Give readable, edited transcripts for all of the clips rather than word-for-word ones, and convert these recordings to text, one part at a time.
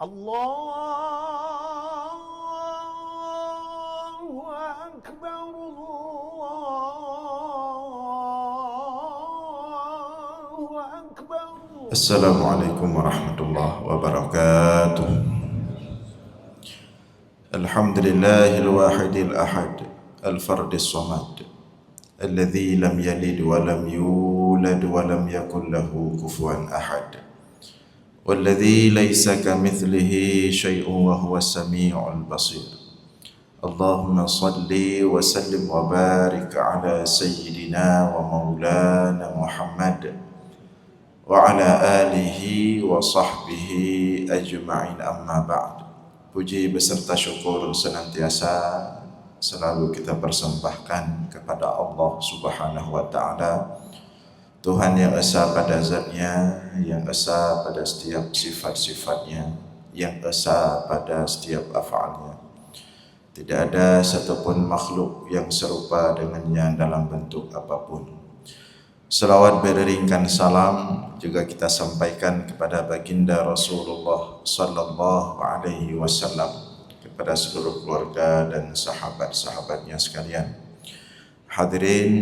الله أكبر الله أكبر. السلام عليكم ورحمة الله وبركاته. الحمد لله الواحد الأحد الفرد الصمد الذي لم يلد ولم يولد ولم يكن له كفوا أحد والذي ليس كمثله شيء وهو السميع البصير. اللهم صل وسلم وبارك على سيدنا ومولانا محمد وعلى alihi wa sahbihi ajma'in, amma ba'd. Puji beserta syukur senantiasa selalu kita persembahkan kepada Allah Subhanahu wa ta'ala, Tuhan yang esa pada zatnya, yang esa pada setiap sifat-sifatnya, yang esa pada setiap af'alnya. Tidak ada satupun makhluk yang serupa dengannya dalam bentuk apapun. Selawat beriringkan salam juga kita sampaikan kepada baginda Rasulullah sallallahu alaihi wasallam, kepada seluruh keluarga dan sahabat-sahabatnya sekalian. Hadirin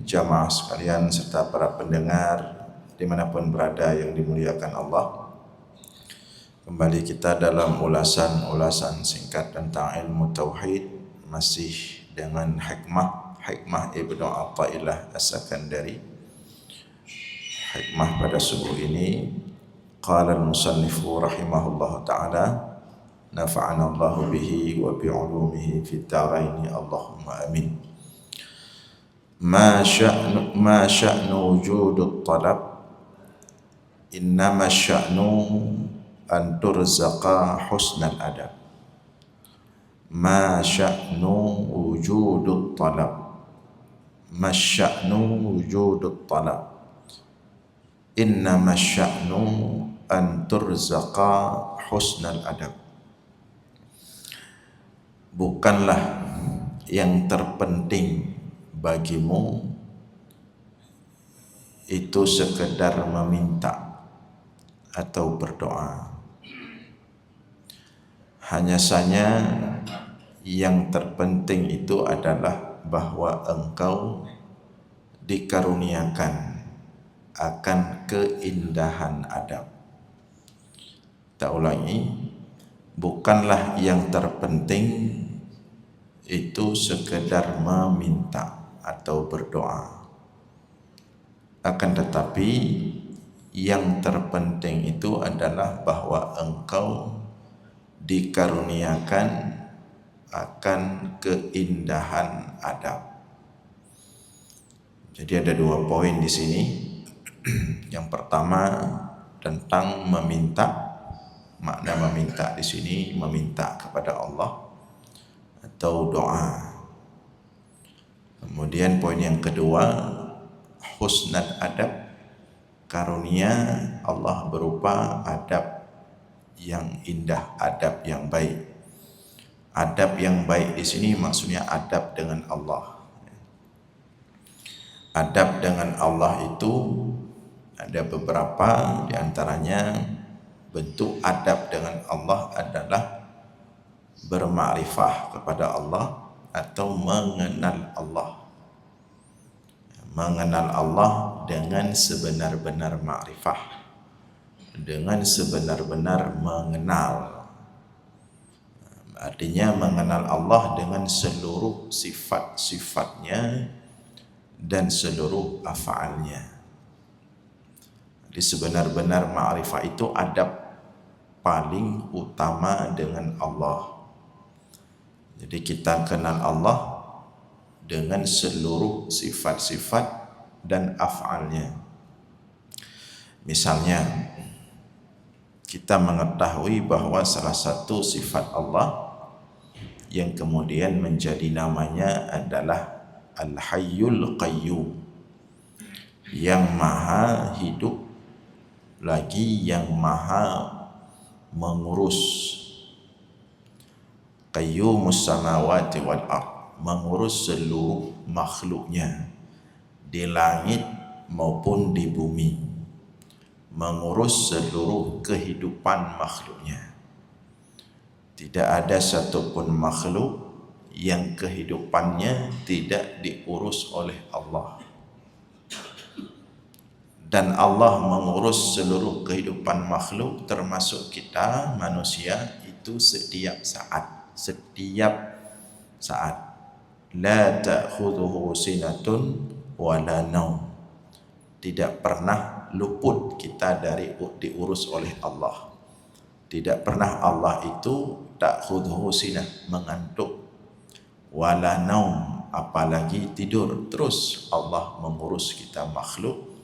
jamaah sekalian serta para pendengar dimanapun berada yang dimuliakan Allah, kembali kita dalam ulasan singkat tentang ilmu tauhid, masih dengan hikmah Ibnu Athaillah As-Sakandari. Hikmah pada subuh ini, qala al-musannifu rahimahullah ta'ala, nafa'ana Allahu bihi wa bi'ulumihi fid dharaini Allahumma amin. Ma sya'nu wujudut talab, innama sya'nu an turzaqa husnal adab. Ma sya'nu wujudut talab, ma sya'nu wujudut talab, innama sya'nu an turzaqa husnal adab. Bukanlah yang terpenting bagimu itu sekedar meminta atau berdoa. Hanya saja yang terpenting itu adalah bahwa engkau dikaruniakan akan keindahan adab. Tak ulangi, bukanlah yang terpenting itu sekedar meminta atau berdoa. Akan tetapi yang terpenting itu adalah bahwa engkau dikaruniakan akan keindahan adab. Jadi ada dua poin di sini. Yang pertama tentang meminta. Makna meminta di sini meminta kepada Allah atau doa. Kemudian poin yang kedua, husnul adab, karunia Allah berupa adab yang indah, adab yang baik. Adab yang baik di sini maksudnya adab dengan Allah. Adab dengan Allah itu ada beberapa, di antaranya bentuk adab dengan Allah adalah bermakrifah kepada Allah atau mengenal Allah. Mengenal Allah dengan sebenar-benar makrifah, dengan sebenar-benar mengenal. Artinya mengenal Allah dengan seluruh sifat-sifatnya dan seluruh af'alnya. Jadi sebenar-benar ma'rifah itu adab paling utama dengan Allah. Jadi kita kenal Allah dengan seluruh sifat-sifat dan af'alnya. Misalnya kita mengetahui bahwa salah satu sifat Allah yang kemudian menjadi namanya adalah Al-Hayyul Qayyum, yang maha hidup lagi yang maha mengurus. Qayyumus samawati wal ard, mengurus seluruh makhluknya di langit maupun di bumi, mengurus seluruh kehidupan makhluknya. Tidak ada satupun makhluk yang kehidupannya tidak diurus oleh Allah. Dan Allah mengurus seluruh kehidupan makhluk termasuk kita manusia itu setiap saat. Setiap saat. La ta'khudhuhu sinatun wa la naum. Tidak pernah luput kita dari diurus oleh Allah. Tidak pernah Allah itu ta'khudhuhu sinah, mengantuk, wala naum, apalagi tidur. Terus Allah mengurus kita makhluk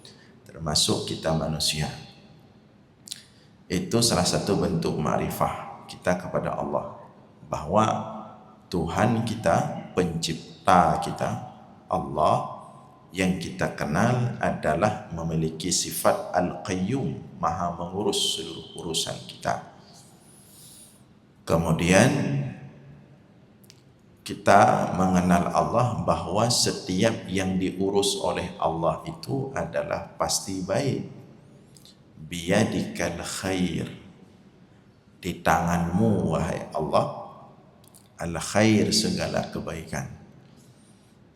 termasuk kita manusia. Itu salah satu bentuk ma'rifah kita kepada Allah, bahwa Tuhan kita, pencipta kita, Allah yang kita kenal adalah memiliki sifat Al-Qayyum, maha mengurus seluruh urusan kita. Kemudian kita mengenal Allah bahwa setiap yang diurus oleh Allah itu adalah pasti baik. Biyadikal khair, di tanganmu wahai Allah al khair, segala kebaikan.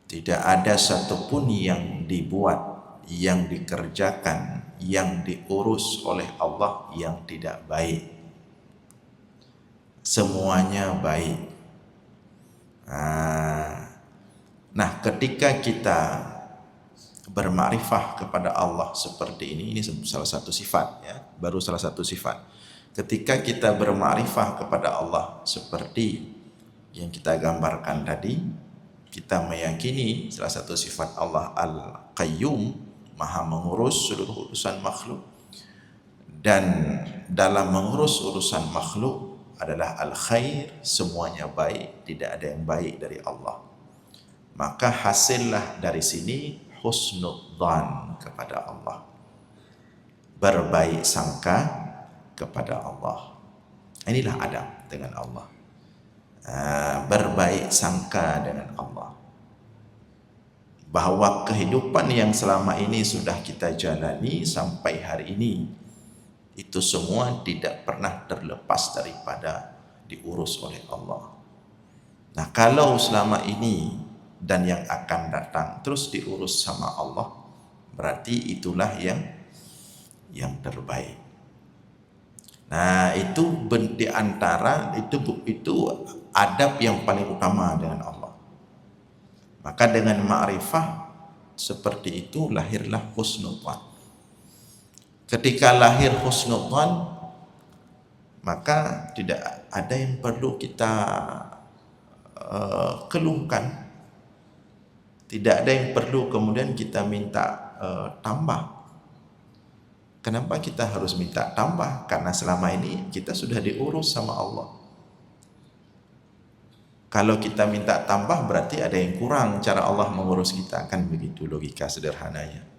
Tidak ada satupun yang dibuat, yang dikerjakan, yang diurus oleh Allah yang tidak baik. Semuanya baik. Nah, ketika kita bermakrifah kepada Allah seperti ini salah satu sifat ya, baru salah satu sifat. Ketika kita bermakrifah kepada Allah seperti yang kita gambarkan tadi, kita meyakini salah satu sifat Allah Al-Qayyum, maha mengurus seluruh urusan makhluk, dan dalam mengurus urusan makhluk adalah al-khair, semuanya baik, tidak ada yang baik dari Allah. Maka hasillah dari sini husnudzan kepada Allah, berbaik sangka kepada Allah. Inilah adab dengan Allah, berbaik sangka dengan Allah, bahwa kehidupan yang selama ini sudah kita jalani sampai hari ini itu semua tidak pernah terlepas daripada diurus oleh Allah. Nah, kalau selama ini dan yang akan datang terus diurus sama Allah, berarti itulah yang terbaik. Nah, itu di antara itu adab yang paling utama dengan Allah. Maka dengan ma'rifah seperti itu lahirlah husnudzan. Ketika lahir husnudzan, maka tidak ada yang perlu kita keluhkan. Tidak ada yang perlu kemudian kita minta tambah. Kenapa kita harus minta tambah? Karena selama ini kita sudah diurus sama Allah. Kalau kita minta tambah berarti ada yang kurang cara Allah mengurus kita. Kan begitu logika sederhananya.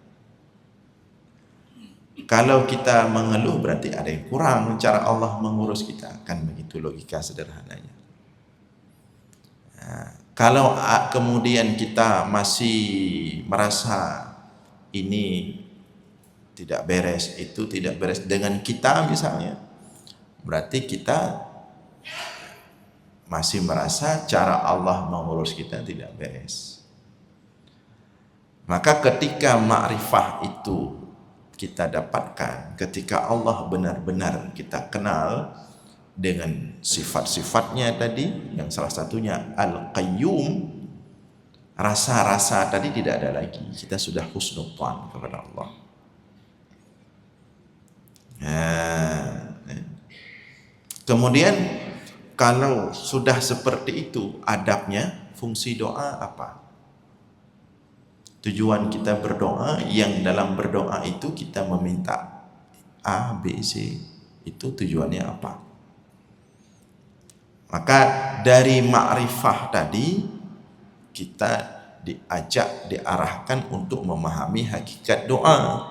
Kalau kita mengeluh berarti ada yang kurang cara Allah mengurus kita. Kan begitu logika sederhananya. Nah, kalau kemudian kita masih merasa ini tidak beres, itu tidak beres dengan kita misalnya, berarti kita masih merasa cara Allah mengurus kita tidak beres. Maka ketika ma'rifah itu kita dapatkan, ketika Allah benar-benar kita kenal dengan sifat-sifatnya tadi, yang salah satunya Al-Qayyum, rasa-rasa tadi tidak ada lagi. Kita sudah husnudzan kepada Allah. Kemudian kalau sudah seperti itu adabnya, fungsi doa apa? Tujuan kita berdoa, yang dalam berdoa itu kita meminta A, B, C, itu tujuannya apa? Maka dari ma'rifah tadi kita diarahkan untuk memahami hakikat doa.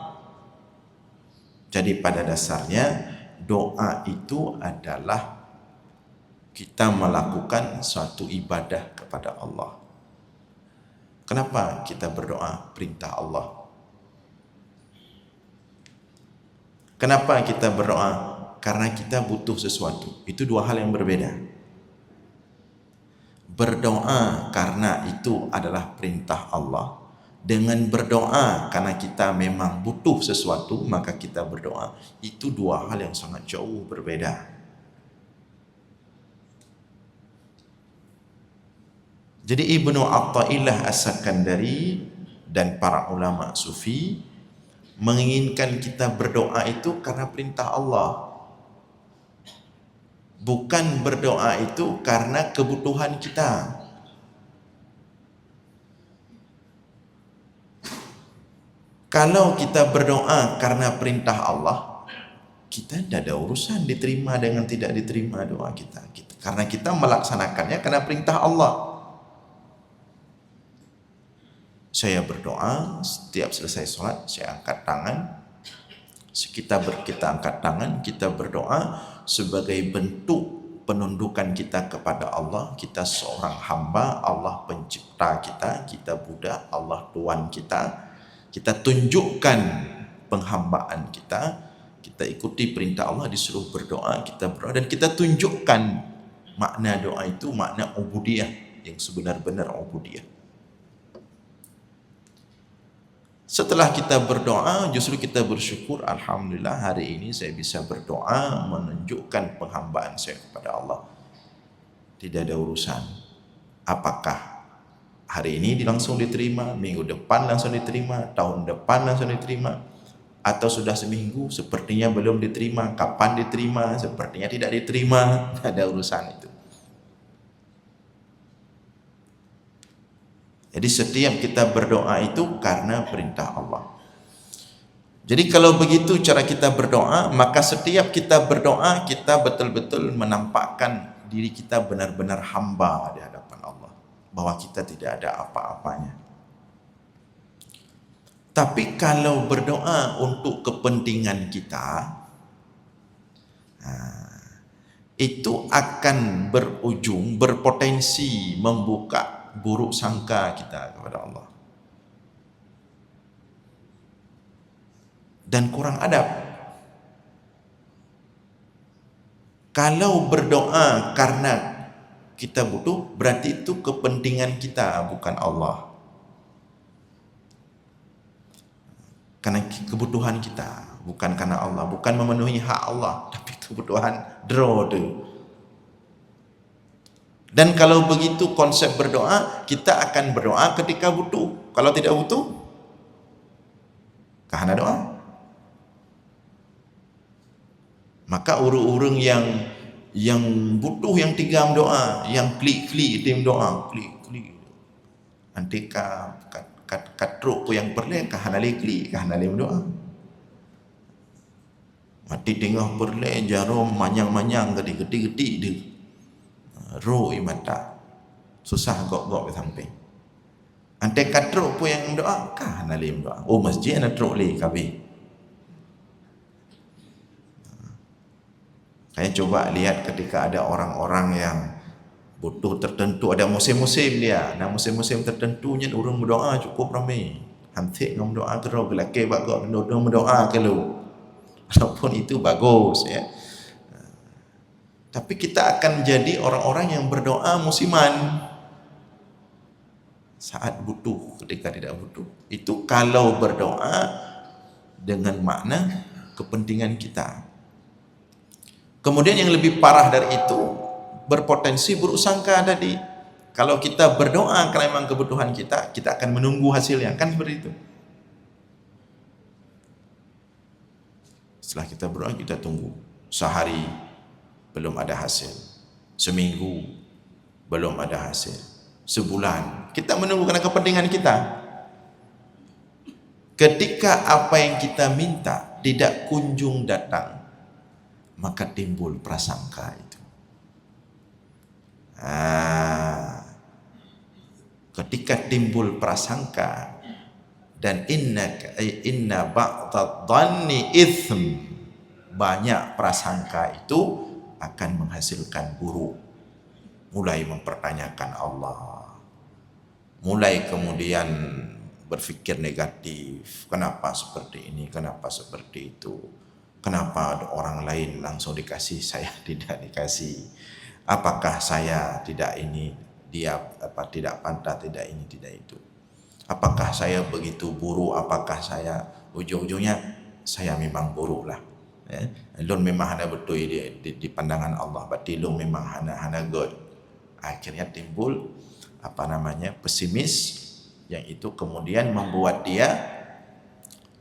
Jadi pada dasarnya doa itu adalah kita melakukan suatu ibadah kepada Allah. Kenapa kita berdoa? Perintah Allah. Kenapa kita berdoa? Karena kita butuh sesuatu. Itu dua hal yang berbeda. berdoa karena itu adalah perintah Allah, dengan berdoa karena kita memang butuh sesuatu maka kita berdoa, itu dua hal yang sangat jauh berbeda. Jadi Ibnu Athaillah As-Sakandari dan para ulama sufi menginginkan kita berdoa itu karena perintah Allah, bukan berdoa itu karena kebutuhan kita. Kalau kita berdoa karena perintah Allah, kita tidak ada urusan diterima dengan tidak diterima doa kita. Karena kita melaksanakannya karena perintah Allah. Saya berdoa, setiap selesai sholat, saya angkat tangan. Kita angkat tangan, kita berdoa sebagai bentuk penundukan kita kepada Allah. Kita seorang hamba, Allah pencipta kita, kita budak, Allah Tuhan kita. Kita tunjukkan penghambaan kita, kita ikuti perintah Allah, disuruh berdoa, kita berdoa, dan kita tunjukkan makna doa itu, makna ubudiyah yang sebenar-benar ubudiyah. Setelah kita berdoa, justru kita bersyukur, alhamdulillah hari ini saya bisa berdoa menunjukkan penghambaan saya kepada Allah. Tidak ada urusan apakah hari ini langsung diterima, minggu depan langsung diterima, tahun depan langsung diterima, atau sudah seminggu sepertinya belum diterima, kapan diterima, sepertinya tidak diterima, tidak ada urusan itu. Jadi setiap kita berdoa itu karena perintah Allah. Jadi kalau begitu cara kita berdoa, maka setiap kita berdoa kita betul-betul menampakkan diri kita benar-benar hamba di hadapan Allah, bahwa kita tidak ada apa-apanya. Tapi kalau berdoa untuk kepentingan kita, itu akan berujung, berpotensi membuka buruk sangka kita kepada Allah dan kurang adab. Kalau berdoa karena kita butuh, berarti itu kepentingan kita, bukan Allah. Karena kebutuhan kita, bukan karena Allah, bukan memenuhi hak Allah, tapi kebutuhan draw tu. Dan kalau begitu konsep berdoa, kita akan berdoa ketika butuh. Kalau tidak butuh, kahana doa. Maka urung-urung yang butuh, yang tigam doa, yang klik-klik tim doa, klik-klik. Nanti katruk yang perle kahana klik, kahana doa. Mati tengah perle jarum manyang-manyang gede-gede dia. Roh mata susah gok-gok ke samping. Ante katruk pun yang doa kahana doa. Oh masjid ana truk le kabeh. Saya coba lihat ketika ada orang-orang yang butuh tertentu, ada musim-musim dia. Nah musim-musim tertentunya orang berdoa cukup ramai. Hantik ngom doa terus gelake bagok orang berdoa kalau. Walaupun itu bagus ya. Tapi kita akan menjadi orang-orang yang berdoa musiman. Saat butuh, ketika tidak butuh. Itu kalau berdoa dengan makna kepentingan kita. Kemudian yang lebih parah dari itu, berpotensi buruk sangka tadi. Kalau kita berdoa karena memang kebutuhan kita, kita akan menunggu hasilnya, kan seperti itu. Setelah kita berdoa, kita tunggu. Sehari belum ada hasil, seminggu belum ada hasil, sebulan kita menunggu karena kepentingan kita. Ketika apa yang kita minta tidak kunjung datang, maka timbul prasangka itu. Ketika timbul prasangka, dan inna ba'dad dhanni itsm, banyak prasangka itu akan menghasilkan buruk. Mulai mempertanyakan Allah, mulai kemudian berpikir negatif, kenapa seperti ini, kenapa seperti itu, kenapa orang lain langsung dikasih, saya tidak dikasih, apakah saya tidak ini dia tidak pantas, tidak ini, tidak itu. Apakah saya begitu buruk? Apakah saya ujung-ujungnya saya memang buruk lah. Lun memang hana betul di pandangan Allah, berarti lun memang hana good. Akhirnya timbul pesimis, yang itu kemudian membuat dia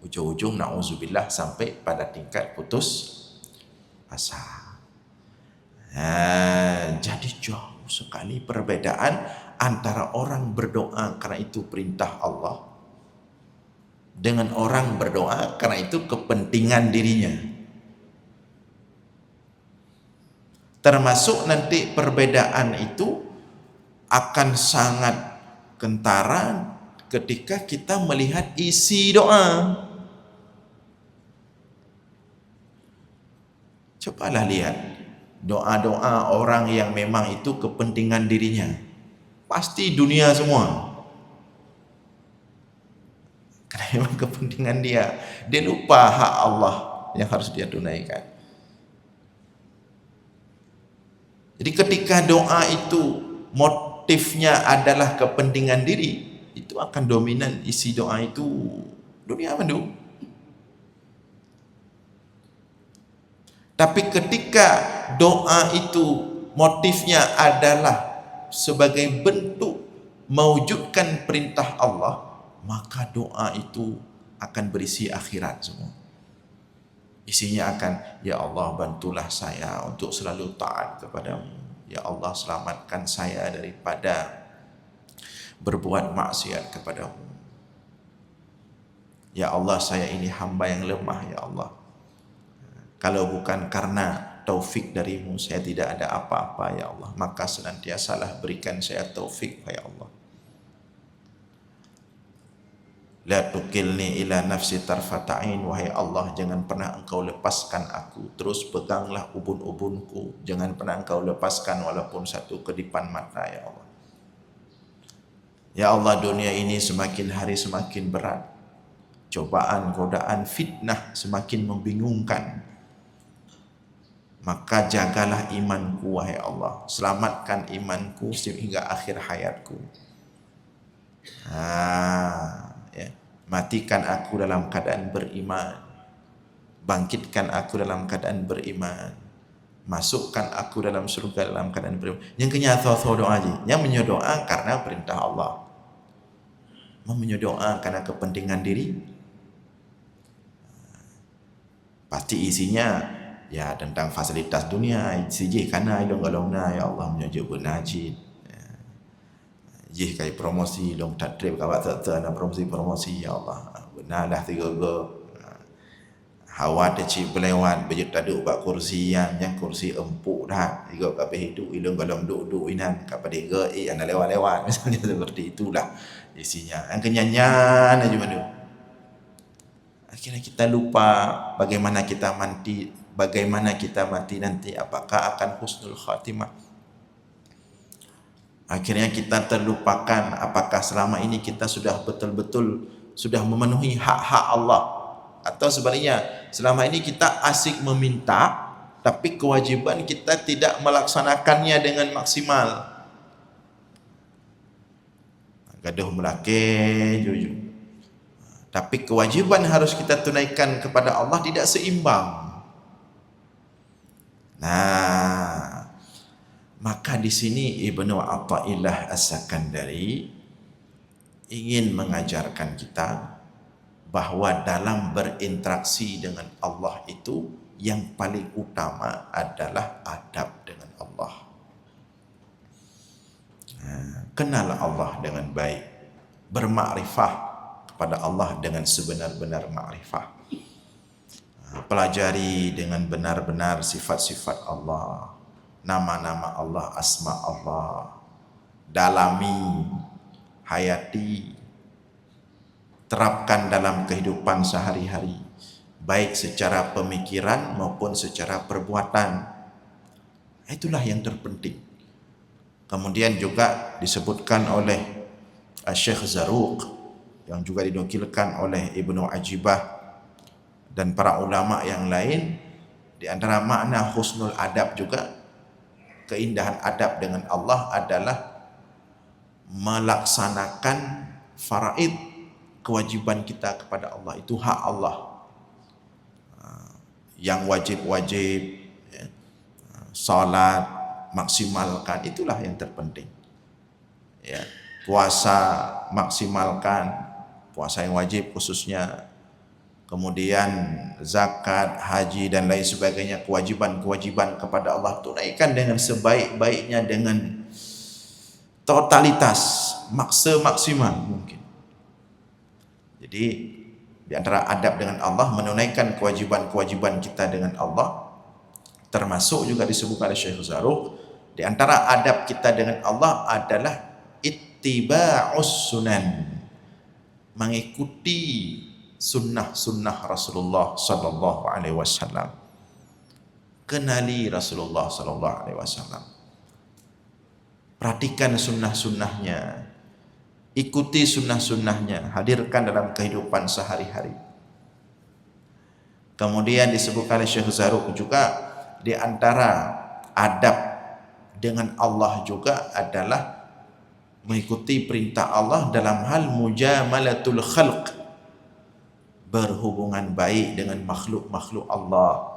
ujung-ujung na'udzubillah sampai pada tingkat putus asa. Jadi jauh sekali perbedaan antara orang berdoa karena itu perintah Allah dengan orang berdoa karena itu kepentingan dirinya. Termasuk nanti perbedaan itu akan sangat kentara ketika kita melihat isi doa. Cobalah lihat doa-doa orang yang memang itu kepentingan dirinya, pasti dunia semua. Karena memang kepentingan dia lupa hak Allah yang harus dia tunaikan. Jadi ketika doa itu motifnya adalah kepentingan diri, itu akan dominan isi doa itu dunia mandu. Tapi ketika doa itu motifnya adalah sebagai bentuk mewujudkan perintah Allah, maka doa itu akan berisi akhirat semua. Isinya akan, ya Allah bantulah saya untuk selalu taat kepadamu. Ya Allah selamatkan saya daripada berbuat maksiat kepadamu. Ya Allah saya ini hamba yang lemah ya Allah. Kalau bukan karena taufik darimu saya tidak ada apa-apa ya Allah. Maka senantiasalah berikan saya taufik ya Allah. La tukilni ila nafsi tarfata'in, wahai Allah jangan pernah engkau lepaskan aku, terus peganglah ubun-ubunku, jangan pernah engkau lepaskan walaupun satu kedipan mata ya Allah. Ya Allah dunia ini semakin hari semakin berat, cobaan, godaan, fitnah semakin membingungkan, maka jagalah imanku wahai Allah, selamatkan imanku sehingga akhir hayatku. Matikan aku dalam keadaan beriman, bangkitkan aku dalam keadaan beriman, masukkan aku dalam surga dalam keadaan beriman. Yang kenyata doa aja, yang menyodoa karena perintah Allah, menyodoa karena kepentingan diri, pasti isinya ya tentang fasilitas dunia. Siji karena idong galongna ya Allah menyujuk benajid. Jih kai promosi dong tak trip kawat tak promosi ya Allah benarlah tiga go hawa teci belewat bejut taduk bak kursi yang kursi empuk dah tiga kabeh hidup ilung galong duk inan kapada tiga anda lewat misalnya seperti itulah isinya yang kenyanyian aja madu. Akhirnya kita lupa bagaimana kita mati nanti, apakah akan husnul khatimah. Akhirnya kita terlupakan apakah selama ini kita sudah betul-betul sudah memenuhi hak-hak Allah, atau sebaliknya selama ini kita asik meminta tapi kewajiban kita tidak melaksanakannya dengan maksimal. Gaduh melake jujur. Tapi kewajiban harus kita tunaikan kepada Allah tidak seimbang. Maka di sini Ibnu Athaillah As-Sakandari ingin mengajarkan kita bahwa dalam berinteraksi dengan Allah itu yang paling utama adalah adab dengan Allah. Kenal Allah dengan baik, bermakrifah kepada Allah dengan sebenar-benar makrifah. Pelajari dengan benar-benar sifat-sifat Allah, nama-nama Allah, asma Allah, dalami, hayati, terapkan dalam kehidupan sehari-hari, baik secara pemikiran maupun secara perbuatan. Itulah yang terpenting. Kemudian juga disebutkan oleh Syekh Zarruq yang juga dinukilkan oleh Ibnu Ajibah dan para ulama yang lain, di antara makna husnul adab juga, keindahan adab dengan Allah adalah melaksanakan faraid, kewajiban kita kepada Allah, itu hak Allah. Yang wajib-wajib, ya, salat maksimalkan, itulah yang terpenting. Ya, puasa maksimalkan, puasa yang wajib khususnya. Kemudian zakat, haji dan lain sebagainya, kewajiban-kewajiban kepada Allah tunaikan dengan sebaik-baiknya, dengan totalitas, maksimal mungkin. Jadi di antara adab dengan Allah, menunaikan kewajiban-kewajiban kita dengan Allah, termasuk juga disebutkan oleh Syekh Zarruq, di antara adab kita dengan Allah adalah ittiba'us sunan, mengikuti sunnah-sunnah Rasulullah sallallahu alaihi wasallam. Kenali Rasulullah sallallahu alaihi wasallam. Perhatikan sunnah-sunnahnya, ikuti sunnah-sunnahnya, hadirkan dalam kehidupan sehari-hari. Kemudian disebutkan oleh Syekh Zarruq juga, di antara adab dengan Allah juga adalah mengikuti perintah Allah dalam hal mujamalatul khalq, berhubungan baik dengan makhluk-makhluk Allah.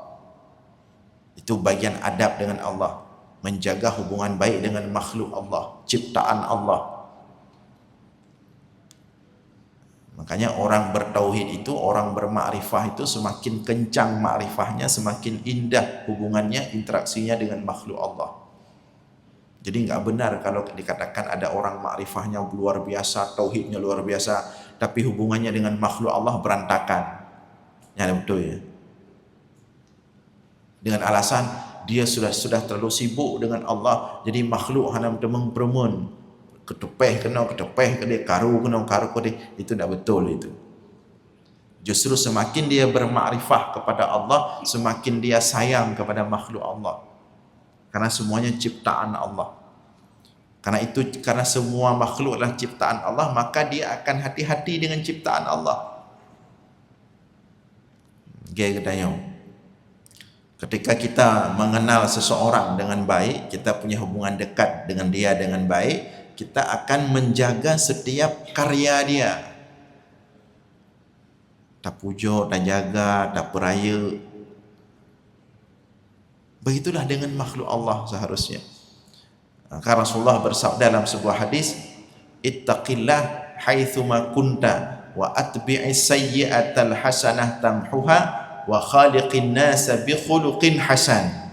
Itu bagian adab dengan Allah, menjaga hubungan baik dengan makhluk Allah, ciptaan Allah. Makanya orang bertauhid itu, orang bermakrifah itu semakin kencang makrifahnya, semakin indah hubungannya, interaksinya dengan makhluk Allah. Jadi enggak benar kalau dikatakan ada orang makrifahnya luar biasa, tauhidnya luar biasa, tapi hubungannya dengan makhluk Allah berantakan. Ya, betul ya. Dengan alasan dia sudah terlalu sibuk dengan Allah, jadi makhluk hanya temeng-peremun, ketepeh kena ketepeh ke dia, karu kena karu ke dia. Itu tidak betul itu. Justru semakin dia bermakrifah kepada Allah, semakin dia sayang kepada makhluk Allah. Karena semuanya ciptaan Allah. Karena semua makhluk adalah ciptaan Allah, maka dia akan hati-hati dengan ciptaan Allah. Ketika kita mengenal seseorang dengan baik, kita punya hubungan dekat dengan dia dengan baik, kita akan menjaga setiap karya dia. Tak pujuk, tak jaga, tak peraya. Begitulah dengan makhluk Allah seharusnya. Maka Rasulullah bersabda dalam sebuah hadis, ittaqillah haitsuma kunta wa atbi'is sayyi'atal hasanah tamhuha wa khaliqin nasa bi khuluqin hasan.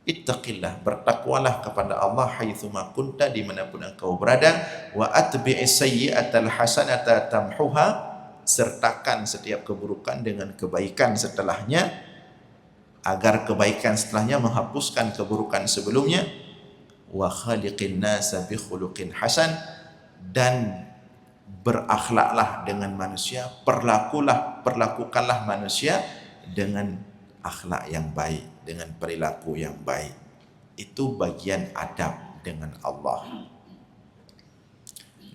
Ittaqillah, bertakwalah kepada Allah haitsuma kunta, dimanapun engkau berada, wa atbi'is sayyi'atal hasanata tamhuha, sertakan setiap keburukan dengan kebaikan setelahnya, agar kebaikan setelahnya menghapuskan keburukan sebelumnya. Wa khaliqin nasa bi khuluqin hasan, dan berakhlaklah dengan manusia, perlakukanlah manusia dengan akhlak yang baik, dengan perilaku yang baik. Itu bagian adab dengan Allah.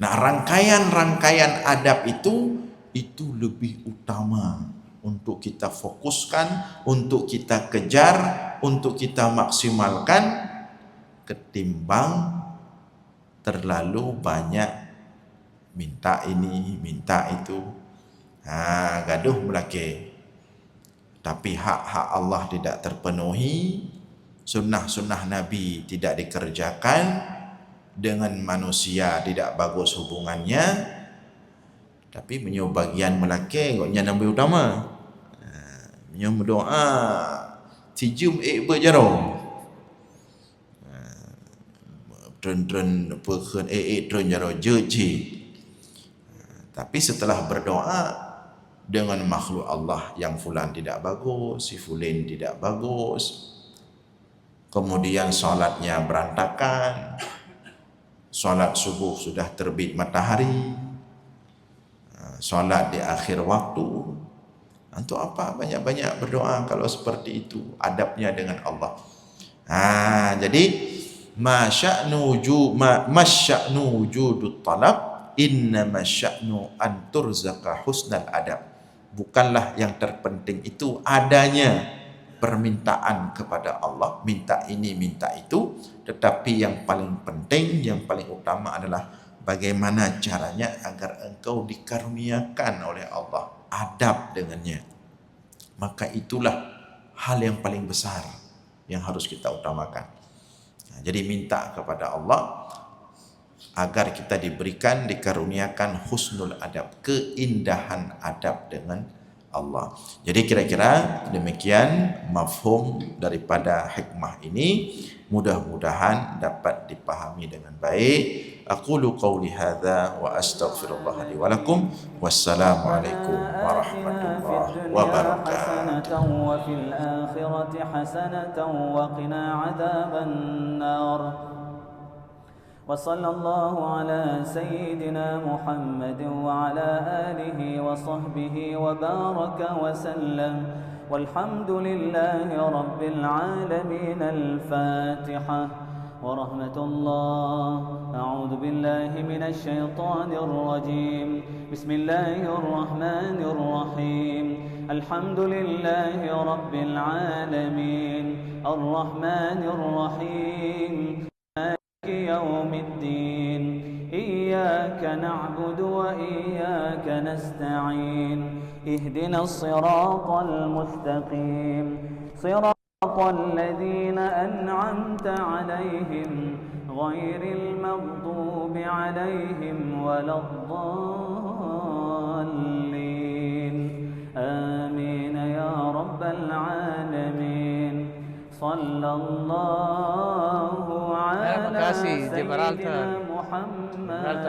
Nah, rangkaian adab itu lebih utama untuk kita fokuskan, untuk kita kejar, untuk kita maksimalkan, ketimbang terlalu banyak minta ini, minta itu. Gaduh melaki. Tapi hak-hak Allah tidak terpenuhi, sunnah-sunnah Nabi tidak dikerjakan, dengan manusia tidak bagus hubungannya, tapi menyo bagian melaki koknya nambai utama. Menyo berdoa, tijum berjaro. Tren perken tren jaro jeji. Tapi setelah berdoa dengan makhluk Allah, yang fulan tidak bagus, si fulin tidak bagus, kemudian salatnya berantakan, salat subuh sudah terbit matahari, salat di akhir waktu, untuk apa banyak-banyak berdoa kalau seperti itu adabnya dengan Allah. Jadi masya'nu wujudut talab, innama sya'nu an turzaqa husnal adab. Bukanlah yang terpenting itu adanya permintaan kepada Allah, minta ini, minta itu, tetapi yang paling penting, yang paling utama adalah bagaimana caranya agar engkau dikaruniakan oleh Allah adab dengannya. Maka itulah hal yang paling besar yang harus kita utamakan. Nah, jadi minta kepada Allah agar kita diberikan, dikaruniakan husnul adab, keindahan adab dengan Allah. Jadi kira-kira demikian mafhum daripada hikmah ini, mudah-mudahan dapat dipahami dengan baik. Aqulu qawli hadza wa astaghfirullah li wa lakum. Wassalamu alaikum warahmatullahi wabarakatuh. Wa fil akhirati hasanatan wa qina adzaban nar. وصلى الله على سيدنا محمد وعلى آله وصحبه وبارك وسلم والحمد لله رب العالمين. الفاتحة. ورحمة الله. أعوذ بالله من الشيطان الرجيم. بسم الله الرحمن الرحيم. الحمد لله رب العالمين الرحمن الرحيم يوم الدين. إياك نعبد وإياك نستعين. اهدنا الصراط المستقيم صراط الذين أنعمت عليهم غير المغضوب عليهم ولا الضالين. آمين يا رب العالمين. صلى الله على سيدنا محمد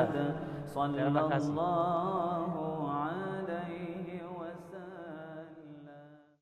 صلى الله